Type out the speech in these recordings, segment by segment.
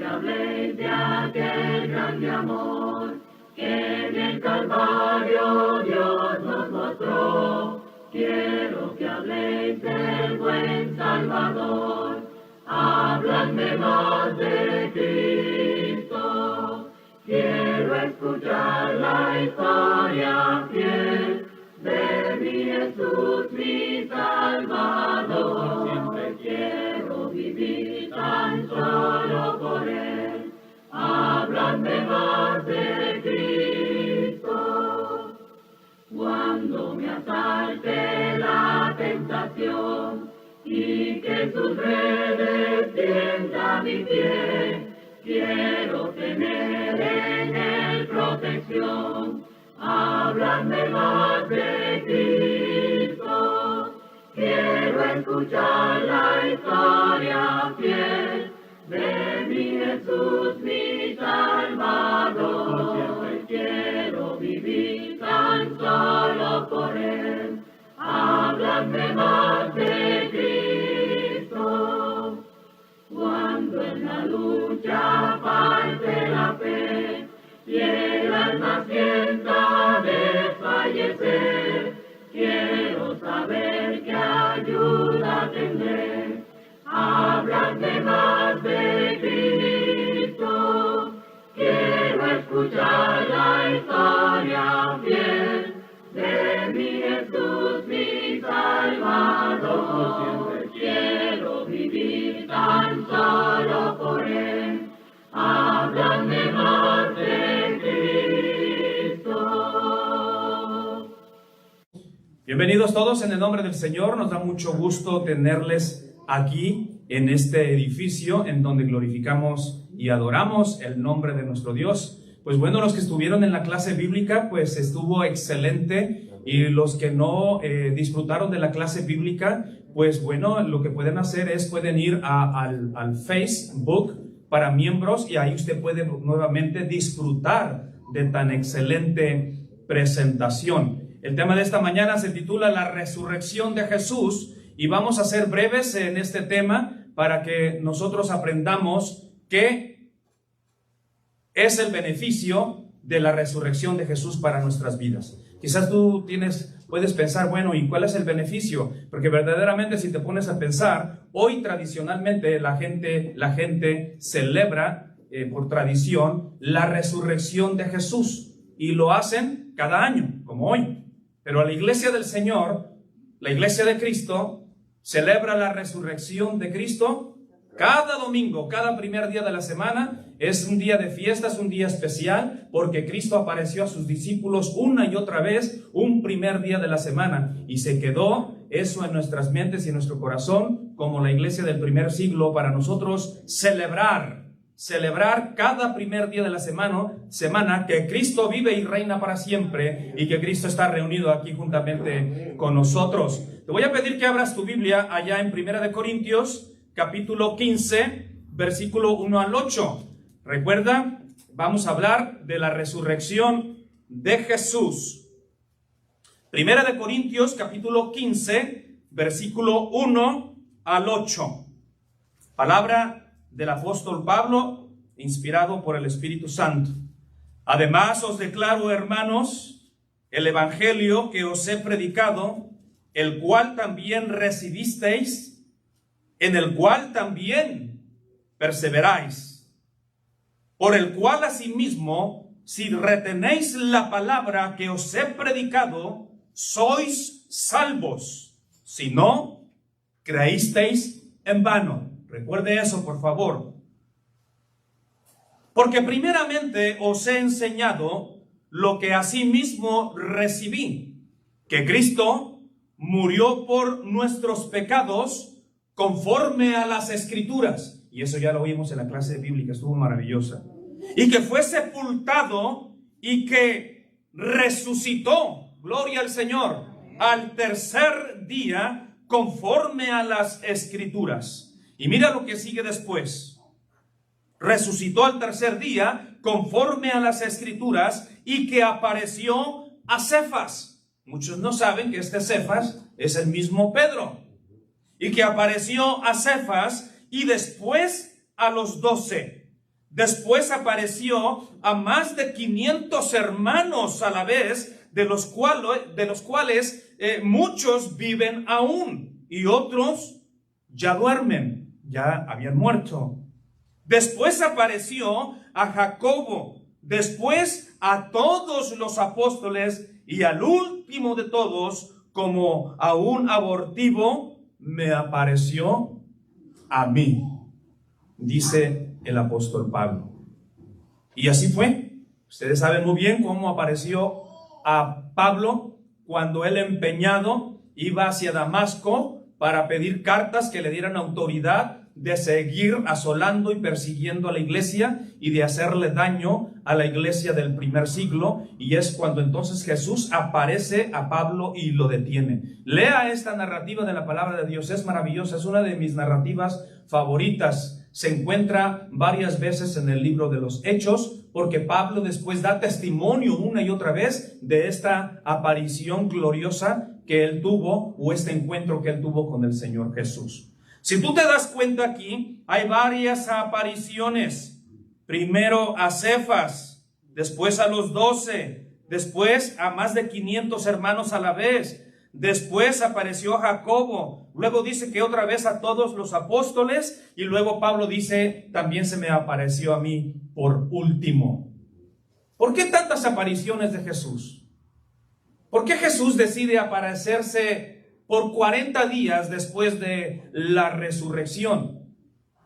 que habléis de aquel grande amor que en el Calvario Dios nos mostró. Quiero que habléis del buen Salvador, habladme más de Cristo. Quiero escuchar la historia fiel de mi Jesús, mi Salvador. Siempre quiero vivir tan solo por Él. Háblame más de Cristo. Cuando me asalte la tentación y que sus redes tienda mi pie, quiero tener en Él protección. Háblame más de Cristo. Quiero escuchar la historia fiel de mi Jesús, mi Salvador. Siempre quiero vivir tan solo por Él. Háblame más de Cristo. Cuando en la lucha falte la fe y el alma sienta desfallecer, quiero saber qué ayuda tendré. Háblame más de Cristo. Quiero escuchar la historia fiel de mi Jesús, mi Salvador. Siempre quiero vivir tan solo por Él. Háblame más de Cristo. Bienvenidos todos en el nombre del Señor. Nos da mucho gusto tenerles aquí en este edificio en donde glorificamos y adoramos el nombre de nuestro Dios. Pues bueno, los que estuvieron en la clase bíblica, pues estuvo excelente, y los que no disfrutaron de la clase bíblica, pues bueno, lo que pueden hacer es, pueden ir al Facebook para miembros, y ahí usted puede nuevamente disfrutar de tan excelente presentación. El tema de esta mañana se titula La resurrección de Jesús, y vamos a ser breves en este tema para que nosotros aprendamos qué es el beneficio de la resurrección de Jesús para nuestras vidas. Quizás tú puedes pensar, bueno, ¿y cuál es el beneficio? Porque verdaderamente, si te pones a pensar, hoy tradicionalmente la gente celebra por tradición la resurrección de Jesús, y lo hacen cada año, como hoy. Pero la iglesia del Señor, la iglesia de Cristo, celebra la resurrección de Cristo cada domingo, cada primer día de la semana. Es un día de fiesta, es un día especial, porque Cristo apareció a sus discípulos una y otra vez, un primer día de la semana, y se quedó eso en nuestras mentes y en nuestro corazón, como la iglesia del primer siglo, para nosotros celebrar cada primer día de la semana que Cristo vive y reina para siempre, y que Cristo está reunido aquí juntamente con nosotros. Te voy a pedir que abras tu Biblia allá en 1 Corintios, capítulo 15, versículo 1 al 8. Recuerda, vamos a hablar de la resurrección de Jesús. 1 Corintios, capítulo 15, versículo 1 al 8. Palabra del apóstol Pablo, inspirado por el Espíritu Santo. Además os declaro, hermanos, el evangelio que os he predicado, el cual también recibisteis, en el cual también perseveráis, por el cual asimismo, si retenéis la palabra que os he predicado, sois salvos, si no, creísteis en vano. Recuerde eso, por favor. Porque primeramente os he enseñado lo que asimismo recibí, que Cristo murió por nuestros pecados conforme a las Escrituras. Y eso ya lo vimos en la clase bíblica, estuvo maravillosa. Y que fue sepultado y que resucitó, gloria al Señor, al tercer día conforme a las Escrituras. Y mira lo que sigue después. Resucitó al tercer día conforme a las Escrituras, y que apareció a Cefas. Muchos no saben que este Cefas es el mismo Pedro. Y que apareció a Cefas y después a los 12. Después apareció a más de 500 hermanos a la vez, de los cuales muchos viven aún y otros ya duermen, ya habían muerto. Después apareció a Jacobo, después a todos los apóstoles y al último de todos, como a un abortivo, me apareció a mí, dice el apóstol Pablo. Y así fue. Ustedes saben muy bien cómo apareció a Pablo cuando él, empeñado, iba hacia Damasco para pedir cartas que le dieran autoridad de seguir asolando y persiguiendo a la iglesia y de hacerle daño a la iglesia del primer siglo. Y es cuando entonces Jesús aparece a Pablo y lo detiene. Lea esta narrativa de la palabra de Dios, es maravillosa, es una de mis narrativas favoritas. Se encuentra varias veces en el libro de los Hechos, porque Pablo después da testimonio una y otra vez de esta aparición gloriosa que él tuvo, o este encuentro que él tuvo con el Señor Jesús. Si tú te das cuenta aquí, hay varias apariciones. Primero a Cefas, después a los 12, después a más de 500 hermanos a la vez. Después apareció Jacobo, luego dice que otra vez a todos los apóstoles, y luego Pablo dice, también se me apareció a mí por último. ¿Por qué tantas apariciones de Jesús? ¿Por qué Jesús decide aparecerse por 40 días después de la resurrección?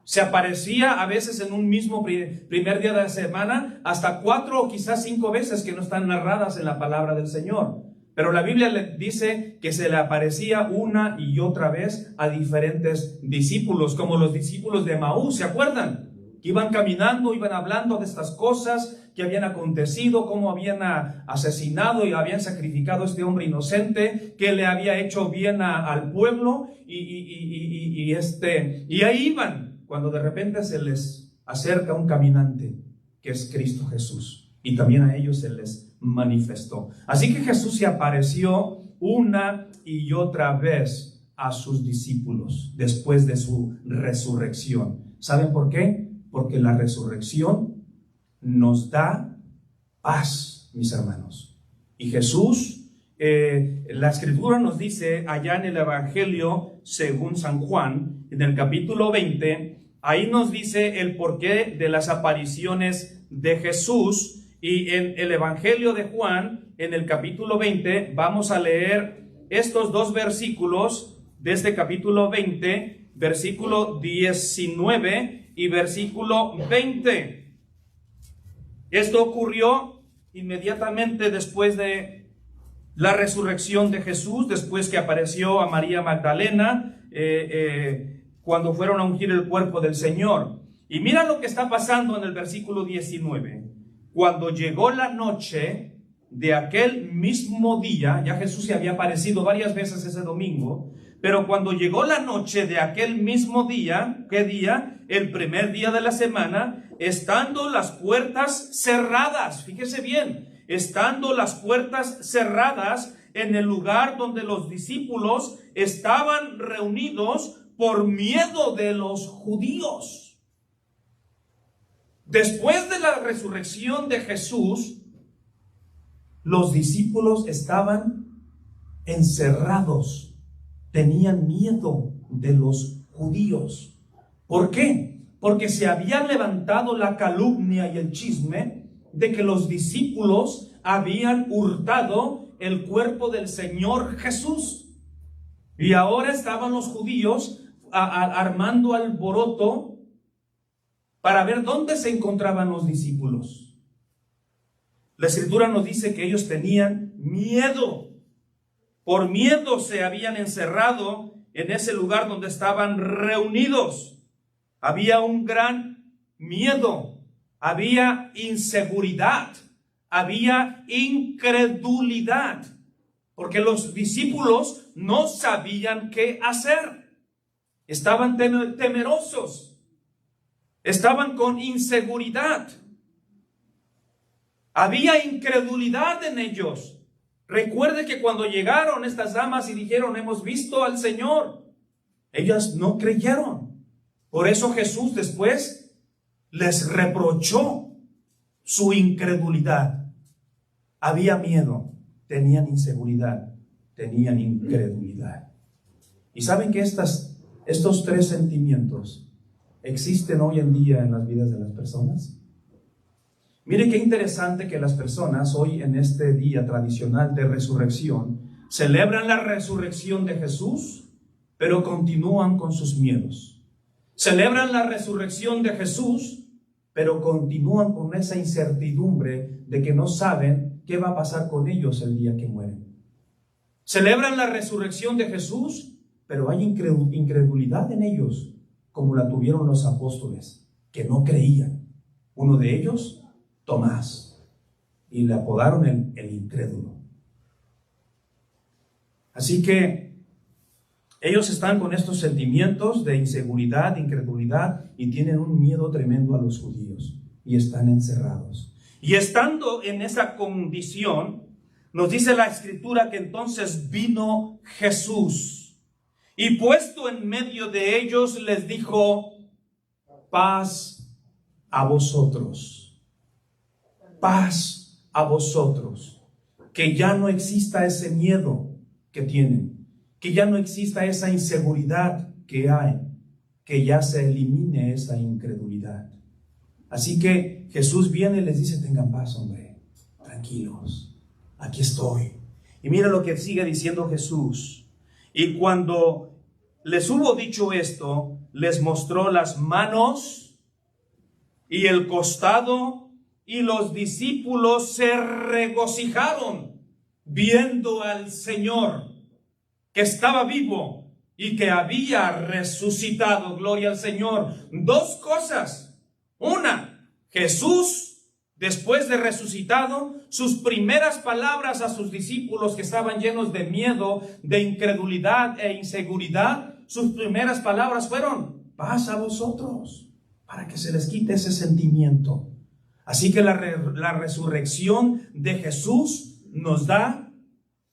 Se aparecía a veces en un mismo primer día de la semana, hasta 4 o quizás 5 veces que no están narradas en la palabra del Señor. Pero la Biblia le dice que se le aparecía una y otra vez a diferentes discípulos, como los discípulos de Maús, ¿se acuerdan? Que iban caminando, iban hablando de estas cosas que habían acontecido, cómo habían asesinado y habían sacrificado a este hombre inocente, que le había hecho bien al pueblo, y ahí iban, cuando de repente se les acerca un caminante, que es Cristo Jesús, y también a ellos se les manifestó. Así que Jesús se apareció una y otra vez a sus discípulos después de su resurrección. ¿Saben por qué? Porque la resurrección nos da paz, mis hermanos. Y Jesús, la Escritura nos dice allá en el Evangelio según San Juan, en el capítulo 20, ahí nos dice el porqué de las apariciones de Jesús. Y en el Evangelio de Juan, en el capítulo 20, vamos a leer estos dos versículos de este capítulo 20, versículo 19 y versículo 20. Esto ocurrió inmediatamente después de la resurrección de Jesús, después que apareció a María Magdalena, cuando fueron a ungir el cuerpo del Señor. Y mira lo que está pasando en el versículo 19. Cuando llegó la noche de aquel mismo día, ya Jesús se había aparecido varias veces ese domingo, pero cuando llegó la noche de aquel mismo día, ¿qué día? El primer día de la semana, estando las puertas cerradas, fíjese bien, estando las puertas cerradas en el lugar donde los discípulos estaban reunidos por miedo de los judíos. Después de la resurrección de Jesús, los discípulos estaban encerrados, tenían miedo de los judíos. ¿Por qué? Porque se había levantado la calumnia y el chisme de que los discípulos habían hurtado el cuerpo del Señor Jesús. Y ahora estaban los judíos armando alboroto para ver dónde se encontraban los discípulos. La Escritura nos dice que ellos tenían miedo. Por miedo se habían encerrado en ese lugar donde estaban reunidos. Había un gran miedo, había inseguridad, había incredulidad, porque los discípulos no sabían qué hacer. Estaban temerosos. Estaban con inseguridad. Había incredulidad en ellos. Recuerde que cuando llegaron estas damas y dijeron, hemos visto al Señor, ellas no creyeron. Por eso Jesús después les reprochó su incredulidad. Había miedo, tenían inseguridad, tenían incredulidad. Y saben que estos tres sentimientos existen hoy en día en las vidas de las personas. Mire qué interesante que las personas hoy en este día tradicional de resurrección celebran la resurrección de Jesús, pero continúan con sus miedos. Celebran la resurrección de Jesús, pero continúan con esa incertidumbre de que no saben qué va a pasar con ellos el día que mueren. Celebran la resurrección de Jesús, pero hay incredulidad en ellos, como la tuvieron los apóstoles, que no creían. Uno de ellos, Tomás, y le apodaron el incrédulo. Así que ellos están con estos sentimientos de inseguridad, de incredulidad, y tienen un miedo tremendo a los judíos, y están encerrados. Y estando en esa condición, nos dice la Escritura que entonces vino Jesús, y puesto en medio de ellos les dijo: paz a vosotros, paz a vosotros. Que ya no exista ese miedo que tienen, que ya no exista esa inseguridad que hay, que ya se elimine esa incredulidad. Así que Jesús viene y les dice: tengan paz, hombre, tranquilos, aquí estoy. Y mira lo que sigue diciendo Jesús. Y cuando les hubo dicho esto, les mostró las manos y el costado, y los discípulos se regocijaron viendo al Señor, que estaba vivo y que había resucitado. Gloria al Señor. Dos cosas. Una, Jesús, después de resucitado, sus primeras palabras a sus discípulos que estaban llenos de miedo, de incredulidad e inseguridad, sus primeras palabras fueron: paz a vosotros, para que se les quite ese sentimiento. Así que la resurrección de Jesús nos da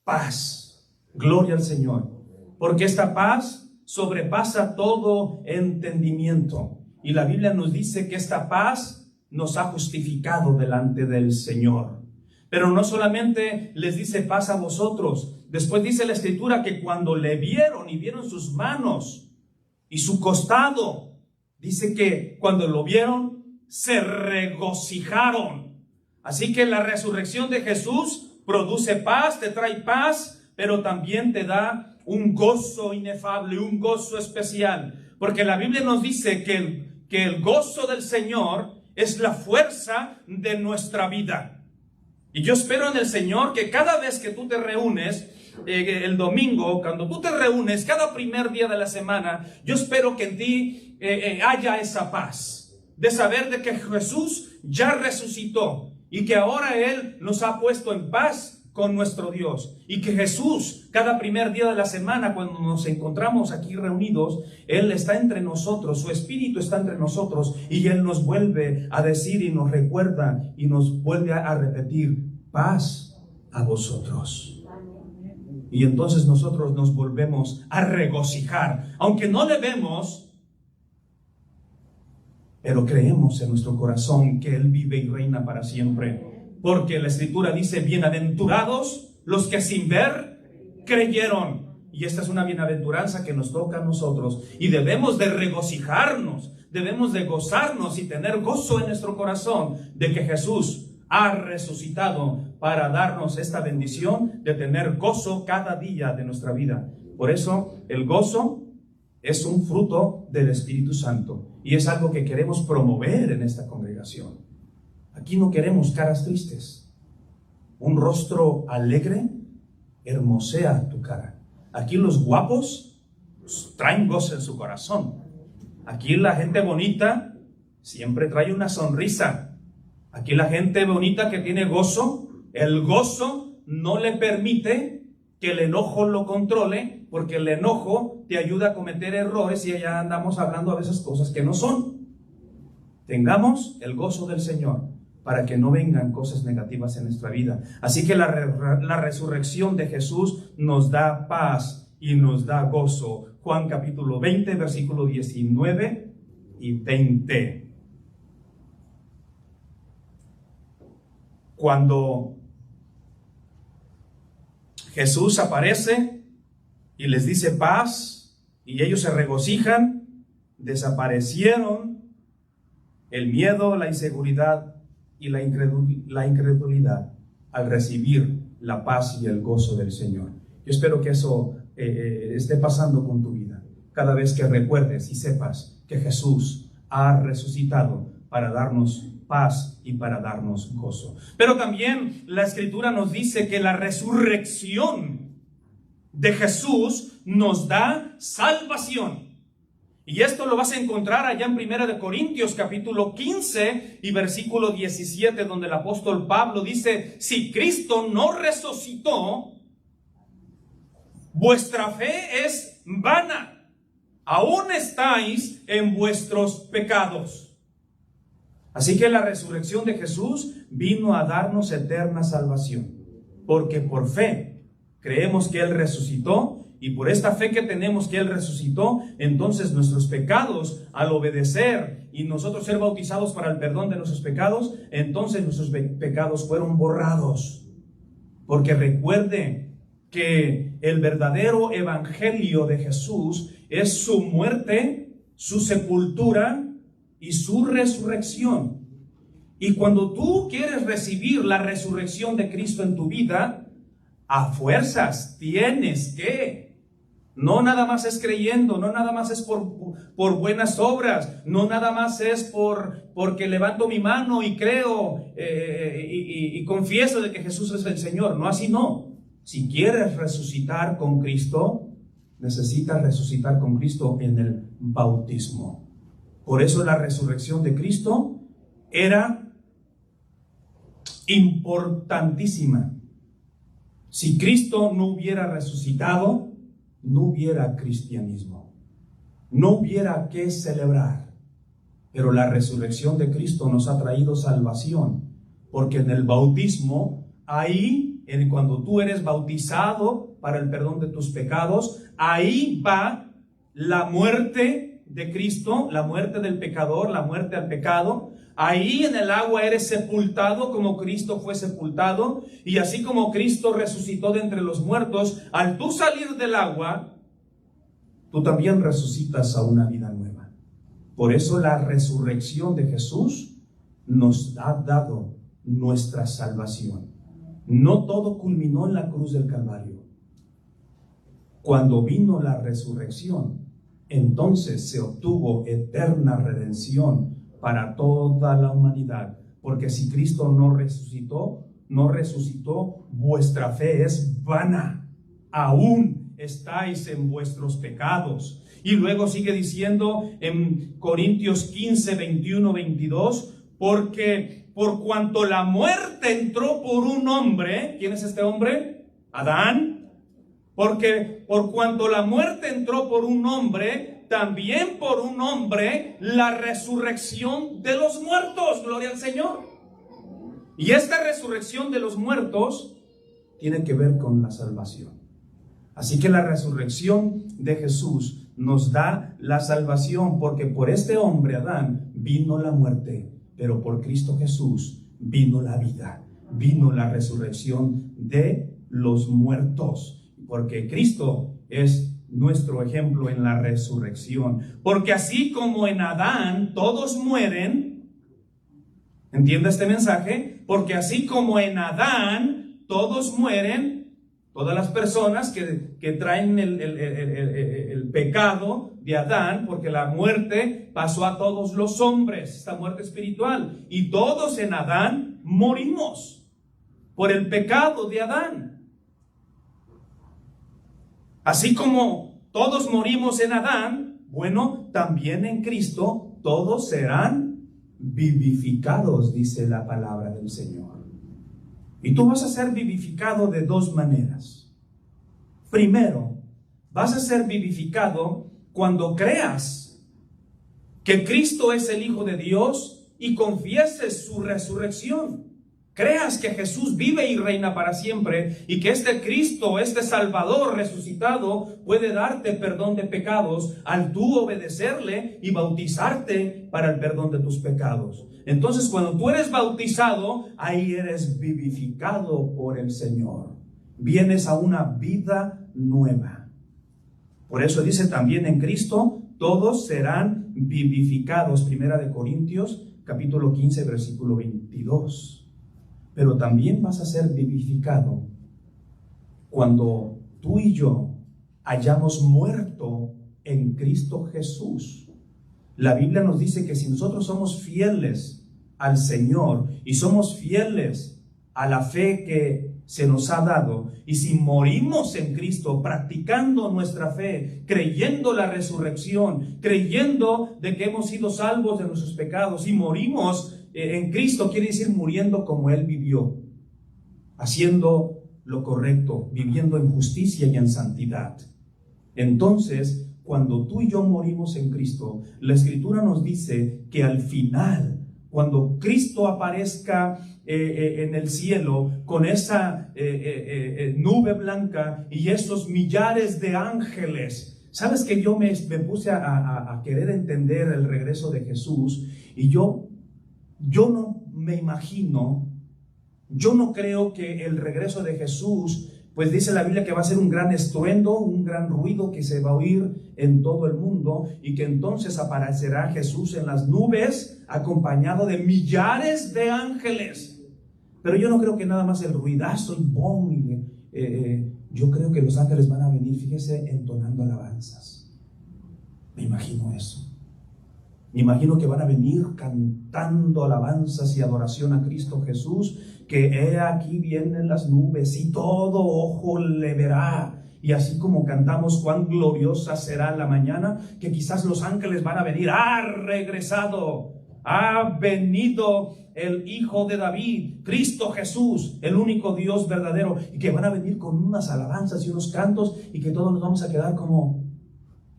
paz. Gloria al Señor. Porque esta paz sobrepasa todo entendimiento. Y la Biblia nos dice que esta paz nos ha justificado delante del Señor. Pero no solamente les dice paz a vosotros. Después dice la Escritura que cuando le vieron y vieron sus manos y su costado, dice que cuando lo vieron se regocijaron. Así que la resurrección de Jesús produce paz, te trae paz, pero también te da un gozo inefable, un gozo especial. Porque la Biblia nos dice que el gozo del Señor es la fuerza de nuestra vida. Y yo espero en el Señor que cada vez que tú te reúnes, el domingo, cuando tú te reúnes, cada primer día de la semana, yo espero que en ti haya esa paz. De saber de que Jesús ya resucitó y que ahora Él nos ha puesto en paz con nuestro Dios. Y que Jesús, cada primer día de la semana, cuando nos encontramos aquí reunidos, Él está entre nosotros, su Espíritu está entre nosotros, y Él nos vuelve a decir y nos recuerda y nos vuelve a repetir: paz a vosotros. Y entonces nosotros nos volvemos a regocijar, aunque no le vemos, pero creemos en nuestro corazón que Él vive y reina para siempre. Porque la Escritura dice: bienaventurados los que sin ver creyeron. Y esta es una bienaventuranza que nos toca a nosotros. Y debemos de regocijarnos, debemos de gozarnos y tener gozo en nuestro corazón de que Jesús ha resucitado para darnos esta bendición de tener gozo cada día de nuestra vida. Por eso el gozo es un fruto del Espíritu Santo y es algo que queremos promover en esta congregación. Aquí no queremos caras tristes. Un rostro alegre hermosea tu cara. Aquí los guapos traen gozo en su corazón. Aquí la gente bonita siempre trae una sonrisa. Aquí la gente bonita que tiene gozo, el gozo no le permite que el enojo lo controle, porque el enojo te ayuda a cometer errores y allá andamos hablando a veces cosas que no son. Tengamos el gozo del Señor para que no vengan cosas negativas en nuestra vida. Así que la resurrección de Jesús nos da paz y nos da gozo. Juan capítulo 20, versículo 19 y 20. cuando Jesús aparece y les dice paz, y ellos se regocijan, desaparecieron el miedo, la inseguridad y la incredulidad al recibir la paz y el gozo del Señor. Yo espero que eso esté pasando con tu vida. Cada vez que recuerdes y sepas que Jesús ha resucitado para darnos paz y para darnos gozo. Pero también la Escritura nos dice que la resurrección de Jesús nos da salvación. Y esto lo vas a encontrar allá en 1 Corintios capítulo 15 y versículo 17, donde el apóstol Pablo dice: si Cristo no resucitó, vuestra fe es vana, aún estáis en vuestros pecados. Así que la resurrección de Jesús vino a darnos eterna salvación, porque por fe creemos que Él resucitó. Y por esta fe que tenemos que Él resucitó, entonces nuestros pecados, al obedecer y nosotros ser bautizados para el perdón de nuestros pecados, entonces nuestros pecados fueron borrados. Porque recuerde que el verdadero evangelio de Jesús es su muerte, su sepultura y su resurrección. Y cuando tú quieres recibir la resurrección de Cristo en tu vida, a fuerzas tienes que. No nada más es creyendo, no nada más es por buenas obras, no nada más es porque levanto mi mano y creo y confieso de que Jesús es el Señor. No, así no. Si quieres resucitar con Cristo, necesitas resucitar con Cristo en el bautismo. Por eso la resurrección de Cristo era importantísima. Si Cristo no hubiera resucitado, no hubiera cristianismo, no hubiera que celebrar. Pero la resurrección de Cristo nos ha traído salvación, porque en el bautismo, ahí, cuando tú eres bautizado para el perdón de tus pecados, ahí va la muerte de Cristo, la muerte del pecador, la muerte al pecado. Ahí en el agua eres sepultado como Cristo fue sepultado, y así como Cristo resucitó de entre los muertos, al tú salir del agua, tú también resucitas a una vida nueva. Por eso la resurrección de Jesús nos ha dado nuestra salvación. No todo culminó en la cruz del Calvario. Cuando vino la resurrección, entonces se obtuvo eterna redención para toda la humanidad, porque si Cristo no resucitó, vuestra fe es vana, aún estáis en vuestros pecados. Y luego sigue diciendo en Corintios 15, 21, 22, porque por cuanto la muerte entró por un hombre, ¿quién es este hombre? Adán. Porque por cuanto la muerte entró por un hombre, también por un hombre la resurrección de los muertos. Gloria al Señor. Y esta resurrección de los muertos tiene que ver con la salvación. Así que la resurrección de Jesús nos da la salvación, porque por este hombre Adán vino la muerte, pero por Cristo Jesús vino la vida, vino la resurrección de los muertos. Porque Cristo es nuestro ejemplo en la resurrección. Porque así como en Adán todos mueren, ¿entiende este mensaje? Porque así como en Adán todos mueren, todas las personas que traen el pecado de Adán, porque la muerte pasó a todos los hombres, esta muerte espiritual, y todos en Adán morimos por el pecado de Adán. Así como todos morimos en Adán, bueno, también en Cristo todos serán vivificados, dice la palabra del Señor. Y tú vas a ser vivificado de dos maneras. Primero, vas a ser vivificado cuando creas que Cristo es el Hijo de Dios y confieses su resurrección. creas que Jesús vive y reina para siempre y que este Cristo, este Salvador resucitado puede darte perdón de pecados al tú obedecerle y bautizarte para el perdón de tus pecados. Entonces, cuando tú eres bautizado, ahí eres vivificado por el Señor. Vienes a una vida nueva. Por eso dice también en Cristo, todos serán vivificados. Primera de Corintios, capítulo 15, versículo 22. Pero también vas a ser vivificado cuando tú y yo hayamos muerto en Cristo Jesús. La Biblia nos dice que si nosotros somos fieles al Señor y somos fieles a la fe que se nos ha dado, y si morimos en Cristo practicando nuestra fe, creyendo la resurrección, creyendo de que hemos sido salvos de nuestros pecados, y morimos en Cristo, quiere decir muriendo como Él vivió, haciendo lo correcto, viviendo en justicia y en santidad. Entonces, cuando tú y yo morimos en Cristo, la Escritura nos dice que al final, cuando Cristo aparezca en el cielo con esa nube blanca y esos millares de ángeles, sabes que yo me puse a querer entender el regreso de Jesús, y yo no me imagino, yo no creo que el regreso de Jesús, pues dice la Biblia que va a ser un gran estruendo, un gran ruido que se va a oír en todo el mundo, y que entonces aparecerá Jesús en las nubes acompañado de millares de ángeles. Pero yo no creo que nada más el ruidazo y ¡bom! Yo creo que los ángeles van a venir, fíjese, entonando alabanzas. Me imagino eso. Me imagino que van a venir cantando alabanzas y adoración a Cristo Jesús, que he aquí vienen las nubes y todo ojo le verá. Y así como cantamos cuán gloriosa será la mañana, que quizás los ángeles van a venir, ha regresado, ha venido el Hijo de David, Cristo Jesús, el único Dios verdadero, y que van a venir con unas alabanzas y unos cantos, y que todos nos vamos a quedar como,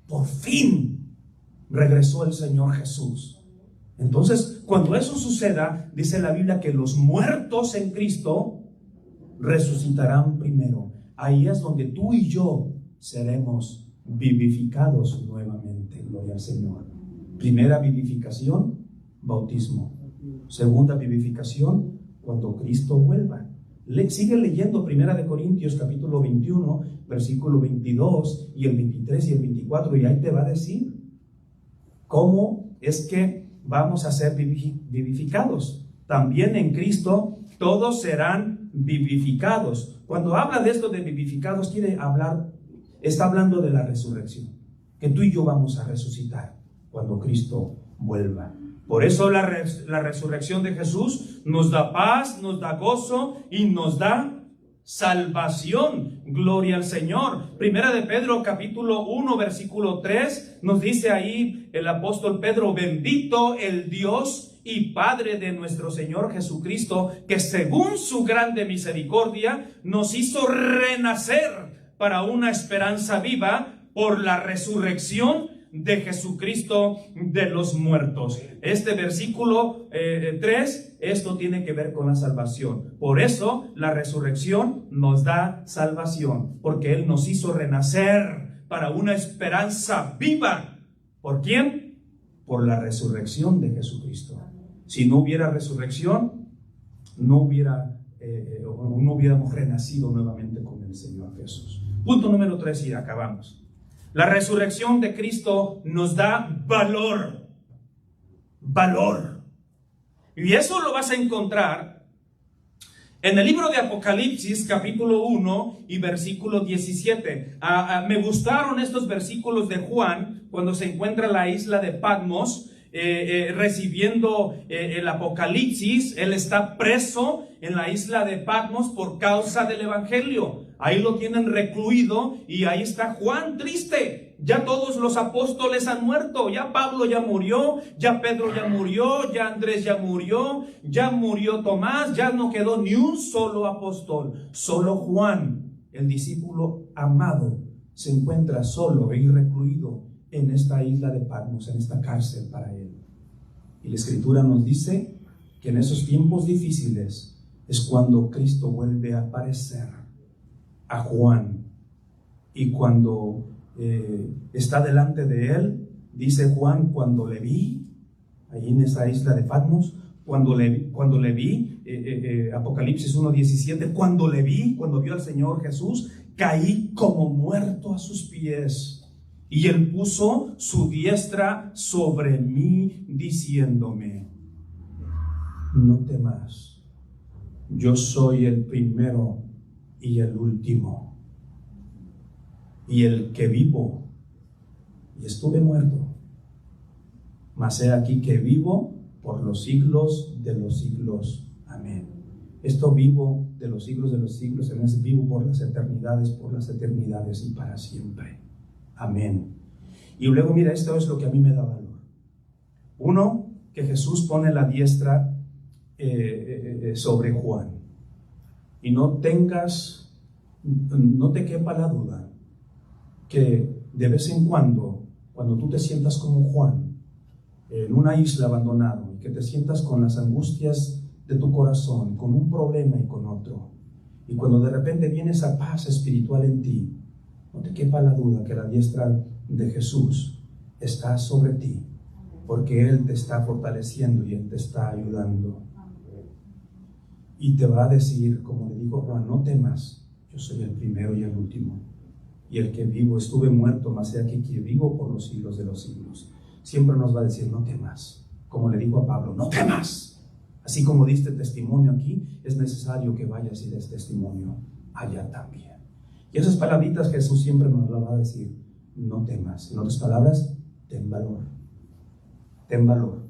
por fin regresó el Señor Jesús. Entonces, cuando eso suceda, dice la Biblia que los muertos en Cristo resucitarán primero. Ahí es donde tú y yo seremos vivificados nuevamente. Gloria al Señor. Primera vivificación, bautismo. Segunda vivificación, cuando Cristo vuelva. Sigue leyendo Primera de Corintios capítulo 21, versículo 22 y el 23 y el 24, y ahí te va a decir cómo es que vamos a ser vivificados. También en Cristo todos serán vivificados. Cuando habla de esto de vivificados, está hablando de la resurrección, que tú y yo vamos a resucitar cuando Cristo vuelva. Por eso la resurrección de Jesús nos da paz, nos da gozo y nos da salvación. Gloria al Señor. Primera de Pedro capítulo 1 versículo 3 nos dice ahí el apóstol Pedro: bendito el Dios y Padre de nuestro Señor Jesucristo, que según su grande misericordia nos hizo renacer para una esperanza viva por la resurrección de Jesucristo de los muertos. Este versículo 3, esto tiene que ver con la salvación. Por eso la resurrección nos da salvación, porque Él nos hizo renacer para una esperanza viva. ¿Por quién? Por la resurrección de Jesucristo. Si no hubiera resurrección, no hubiéramos renacido nuevamente con el Señor Jesús. Punto número 3 y acabamos. La resurrección de Cristo nos da valor. Valor. Y eso lo vas a encontrar en el libro de Apocalipsis, capítulo 1 y versículo 17. Me gustaron estos versículos de Juan cuando se encuentra en la isla de Patmos, recibiendo el Apocalipsis. Él está preso en la isla de Patmos por causa del Evangelio. Ahí lo tienen recluido y ahí está Juan triste. Ya todos los apóstoles han muerto. Ya Pablo ya murió, ya Pedro ya murió, ya Andrés ya murió Tomás, ya no quedó ni un solo apóstol. Solo Juan, el discípulo amado, se encuentra solo y recluido en esta isla de Patmos, en esta cárcel para él. Y la Escritura nos dice que en esos tiempos difíciles es cuando Cristo vuelve a aparecer a Juan. Y cuando está delante de él, dice Juan, cuando le vi, ahí en esa isla de Patmos, cuando le vi, Apocalipsis 1:17, cuando vio al Señor Jesús, caí como muerto a sus pies. Y él puso su diestra sobre mí, diciéndome: no temas, yo soy el primero y el último, y el que vivo, y estuve muerto, mas he aquí que vivo por los siglos de los siglos. Amén. Esto vivo de los siglos, es vivo por las eternidades y para siempre. Amén. Y luego mira, esto es lo que a mí me da valor. Uno, que Jesús pone la diestra sobre Juan. Y no te quepa la duda que de vez en cuando tú te sientas como Juan, en una isla abandonado, y que te sientas con las angustias de tu corazón, con un problema y con otro, y cuando de repente viene esa paz espiritual en ti, no te quepa la duda que la diestra de Jesús está sobre ti, porque Él te está fortaleciendo y Él te está ayudando. Y te va a decir, como le dijo Juan: no temas, yo soy el primero y el último, y el que vivo. Estuve muerto, mas he aquí que vivo por los siglos de los siglos. Siempre nos va a decir: no temas, como le dijo a Pablo: no temas. Así como diste testimonio aquí, es necesario que vayas y des testimonio allá también. Y esas palabritas Jesús siempre nos las va a decir: no temas. En otras palabras, ten valor. Ten valor.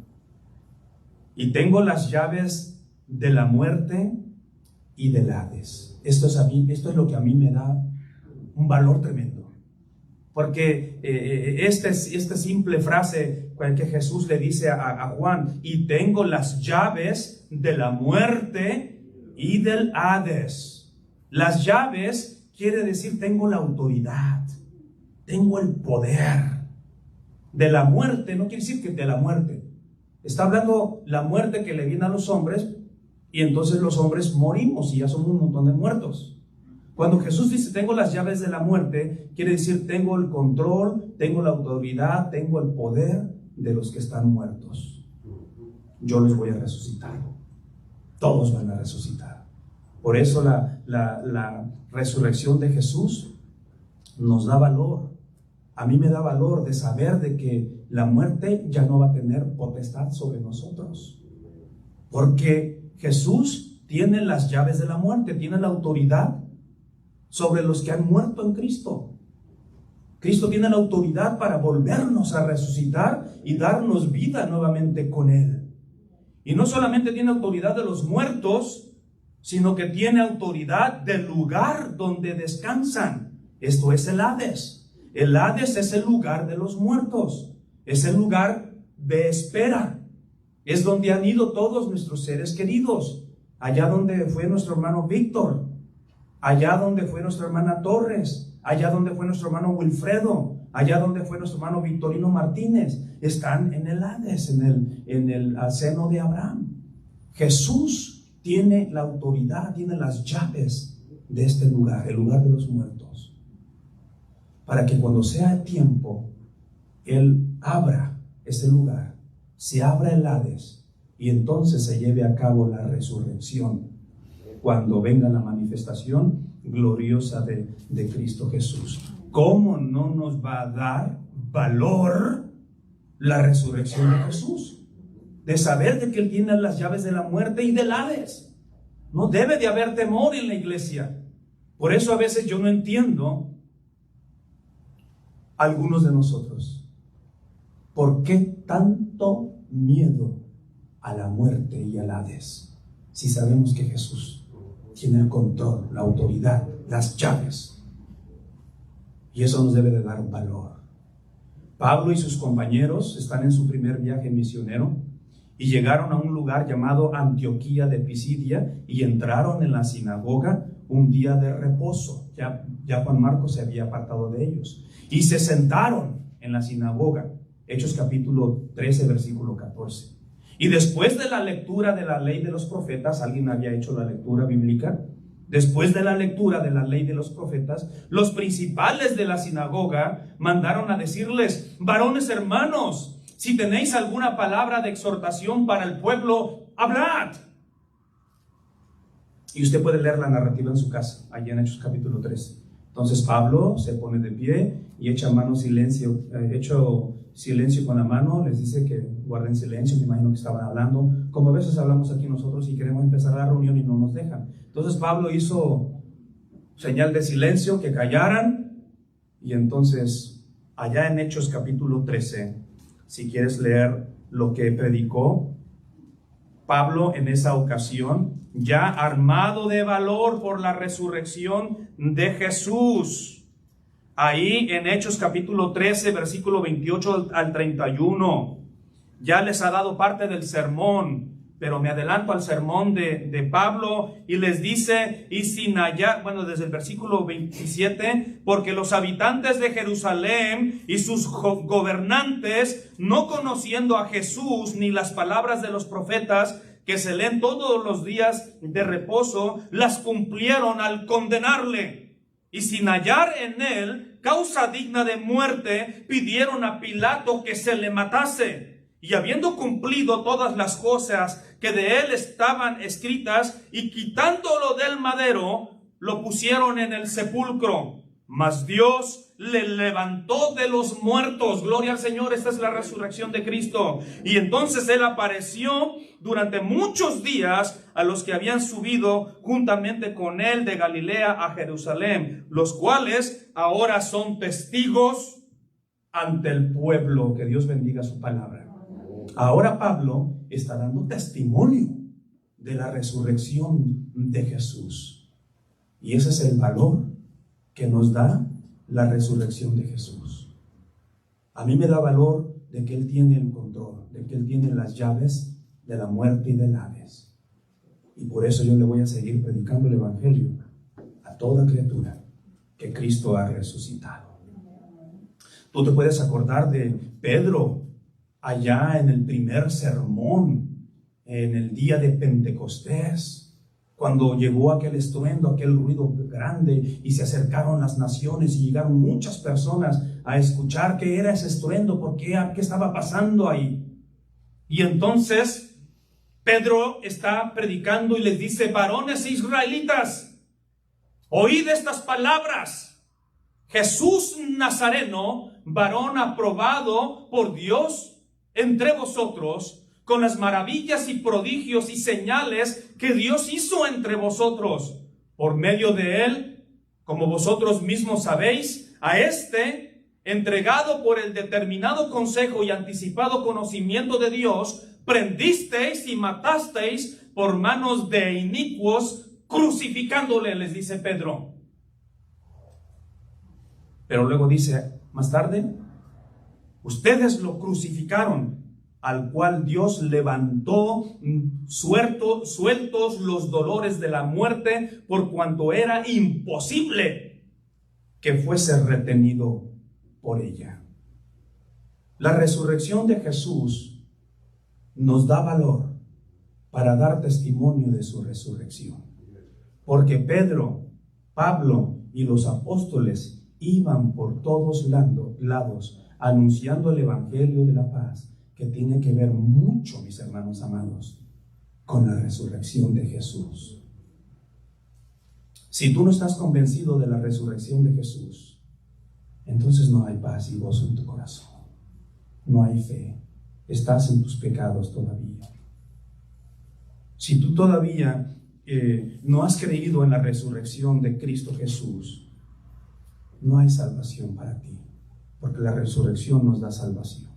Y tengo las llaves de la muerte y del Hades. Esto es lo que a mí me da un valor tremendo. Porque esta simple frase que Jesús le dice a Juan: y tengo las llaves de la muerte y del Hades. Las llaves quiere decir tengo la autoridad, tengo el poder. De la muerte no quiere decir que de la muerte. Está hablando la muerte que le viene a los hombres, y entonces los hombres morimos y ya somos un montón de muertos. Cuando Jesús dice tengo las llaves de la muerte, quiere decir tengo el control, tengo la autoridad, tengo el poder de los que están muertos. Yo los voy a resucitar. Todos van a resucitar. Por eso la resurrección de Jesús nos da valor. A mí me da valor de saber de que la muerte ya no va a tener potestad sobre nosotros. Porque Jesús tiene las llaves de la muerte, tiene la autoridad sobre los que han muerto en Cristo. Cristo tiene la autoridad para volvernos a resucitar y darnos vida nuevamente con Él. Y no solamente tiene autoridad de los muertos, sino que tiene autoridad del lugar donde descansan. Esto es el Hades. El Hades es el lugar de los muertos. Es el lugar de espera. Es donde han ido todos nuestros seres queridos. Allá donde fue nuestro hermano Víctor. Allá donde fue nuestra hermana Torres. Allá donde fue nuestro hermano Wilfredo. Allá donde fue nuestro hermano Victorino Martínez. Están en el Hades, en el seno de Abraham. Jesús tiene la autoridad, tiene las llaves de este lugar, el lugar de los muertos, para que cuando sea el tiempo, Él abra ese lugar, se abra el Hades, y entonces se lleve a cabo la resurrección, cuando venga la manifestación gloriosa de Cristo Jesús. ¿Cómo no nos va a dar valor la resurrección de Jesús? De saber de que Él tiene las llaves de la muerte y del Hades. No debe de haber temor en la iglesia. Por eso a veces yo no entiendo a algunos de nosotros. ¿Por qué tanto miedo a la muerte y al Hades? Si sabemos que Jesús tiene el control, la autoridad, las llaves. Y eso nos debe de dar valor. Pablo y sus compañeros están en su primer viaje misionero. Y llegaron a un lugar llamado Antioquía de Pisidia y entraron en la sinagoga un día de reposo. Ya Juan Marcos se había apartado de ellos. Y se sentaron en la sinagoga. Hechos capítulo 13, versículo 14. Y después de la lectura de la ley de los profetas, ¿alguien había hecho la lectura bíblica? Después de la lectura de la ley de los profetas, los principales de la sinagoga mandaron a decirles: varones hermanos, si tenéis alguna palabra de exhortación para el pueblo, hablad. Y usted puede leer la narrativa en su casa, allá en Hechos capítulo 13. Entonces Pablo se pone de pie y echa silencio con la mano, les dice que guarden silencio. Me imagino que estaban hablando, como a veces hablamos aquí nosotros y queremos empezar la reunión y no nos dejan. Entonces Pablo hizo señal de silencio, que callaran, y entonces allá en Hechos capítulo 13, si quieres leer lo que predicó Pablo en esa ocasión, ya armado de valor por la resurrección de Jesús. Ahí en Hechos capítulo 13, versículo 28 al 31, ya les ha dado parte del sermón, pero me adelanto al sermón de Pablo y les dice: y sin hallar, desde el versículo 27, porque los habitantes de Jerusalén y sus gobernantes, no conociendo a Jesús ni las palabras de los profetas que se leen todos los días de reposo, las cumplieron al condenarle. Y sin hallar en él causa digna de muerte, pidieron a Pilato que se le matase. Y habiendo cumplido todas las cosas que de él estaban escritas, y quitándolo del madero, lo pusieron en el sepulcro. Mas Dios le levantó de los muertos. Gloria al Señor, esta es la resurrección de Cristo. Y entonces él apareció durante muchos días a los que habían subido juntamente con él de Galilea a Jerusalén, los cuales ahora son testigos ante el pueblo. Que Dios bendiga su palabra. Ahora Pablo está dando testimonio de la resurrección de Jesús. Y ese es el valor que nos da la resurrección de Jesús. A mí me da valor de que Él tiene el control, de que Él tiene las llaves de la muerte y del Hades. Y por eso yo le voy a seguir predicando el Evangelio a toda criatura, que Cristo ha resucitado. Tú te puedes acordar de Pedro allá en el primer sermón, en el día de Pentecostés, cuando llegó aquel estruendo, aquel ruido grande, y se acercaron las naciones y llegaron muchas personas a escuchar qué era ese estruendo, qué estaba pasando ahí. Y entonces Pedro está predicando y les dice: varones israelitas, oíd estas palabras. Jesús Nazareno, varón aprobado por Dios entre vosotros, con las maravillas y prodigios y señales que Dios hizo entre vosotros, por medio de él, como vosotros mismos sabéis, a este, entregado por el determinado consejo y anticipado conocimiento de Dios, prendisteis y matasteis por manos de inicuos, crucificándole, les dice Pedro. Pero luego dice, más tarde, ustedes lo crucificaron, al cual Dios levantó sueltos los dolores de la muerte, por cuanto era imposible que fuese retenido por ella. La resurrección de Jesús nos da valor para dar testimonio de su resurrección, porque Pedro, Pablo y los apóstoles iban por todos lados anunciando el evangelio de la paz, que tiene que ver mucho, mis hermanos amados, con la resurrección de Jesús. Si tú no estás convencido de la resurrección de Jesús, entonces no hay paz y gozo en tu corazón. No hay fe. Estás en tus pecados todavía. Si tú todavía no has creído en la resurrección de Cristo Jesús, no hay salvación para ti, porque la resurrección nos da salvación.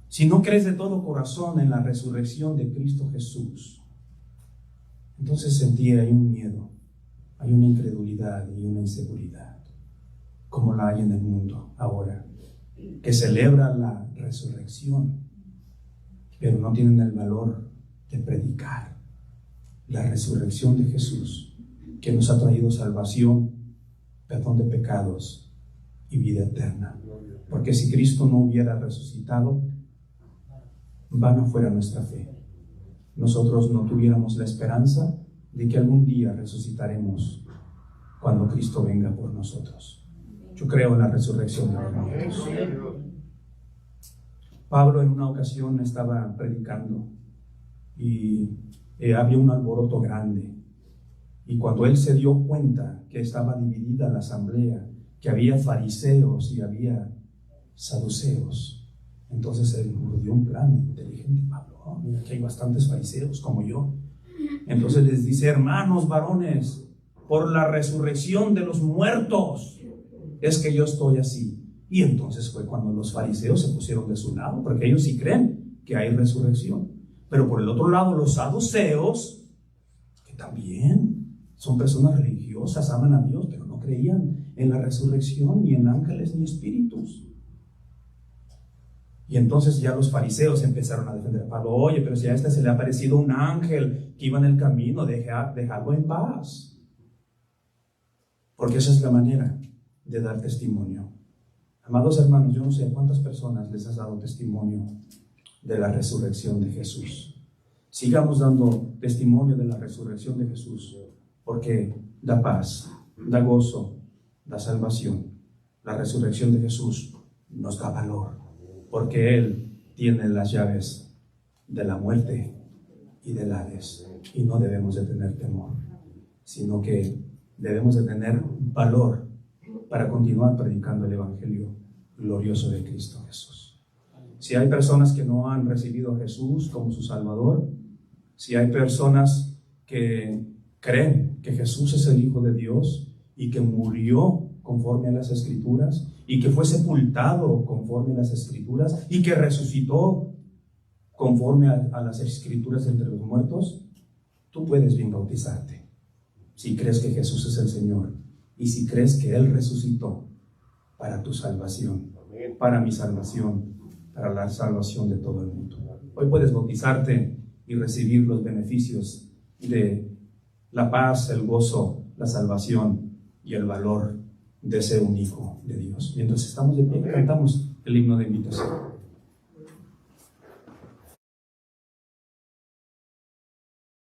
Si no crees de todo corazón en la resurrección de Cristo Jesús, entonces en ti hay un miedo, hay una incredulidad y una inseguridad, como la hay en el mundo ahora, que celebra la resurrección, pero no tienen el valor de predicar la resurrección de Jesús, que nos ha traído salvación, perdón de pecados y vida eterna. Porque si Cristo no hubiera resucitado, vana fuera nuestra fe, nosotros no tuviéramos la esperanza de que algún día resucitaremos cuando Cristo venga por nosotros. Yo creo en la resurrección de los muertos. Pablo en una ocasión estaba predicando y había un alboroto grande. Y cuando él se dio cuenta que estaba dividida la asamblea, que había fariseos y había saduceos, entonces él dio un plan inteligente. Pablo, mira que hay bastantes fariseos como yo. Entonces les dice: hermanos varones, por la resurrección de los muertos es que yo estoy así. Y entonces fue cuando los fariseos se pusieron de su lado, porque ellos sí creen que hay resurrección. Pero por el otro lado, los saduceos, que también son personas religiosas, aman a Dios, pero no creían en la resurrección, ni en ángeles, ni espíritus. Y entonces ya los fariseos empezaron a defender a Pablo. Oye, pero si a este se le ha aparecido un ángel que iba en el camino, dejadlo en paz. Porque esa es la manera de dar testimonio. Amados hermanos, yo no sé a cuántas personas les has dado testimonio de la resurrección de Jesús. Sigamos dando testimonio de la resurrección de Jesús, porque da paz, da gozo, da salvación. La resurrección de Jesús nos da valor, porque Él tiene las llaves de la muerte y del Hades. Y no debemos de tener temor, sino que debemos de tener valor para continuar predicando el Evangelio glorioso de Cristo Jesús. Si hay personas que no han recibido a Jesús como su Salvador, si hay personas que creen que Jesús es el Hijo de Dios y que murió conforme a las Escrituras y que fue sepultado conforme a las Escrituras y que resucitó conforme a las Escrituras entre los muertos, tú puedes bien bautizarte si crees que Jesús es el Señor y si crees que Él resucitó para tu salvación, para mi salvación, para la salvación de todo el mundo. Hoy puedes bautizarte y recibir los beneficios de la paz, el gozo, la salvación y el valor de ser un hijo de Dios. Y entonces estamos de pie, cantamos el himno de invitación.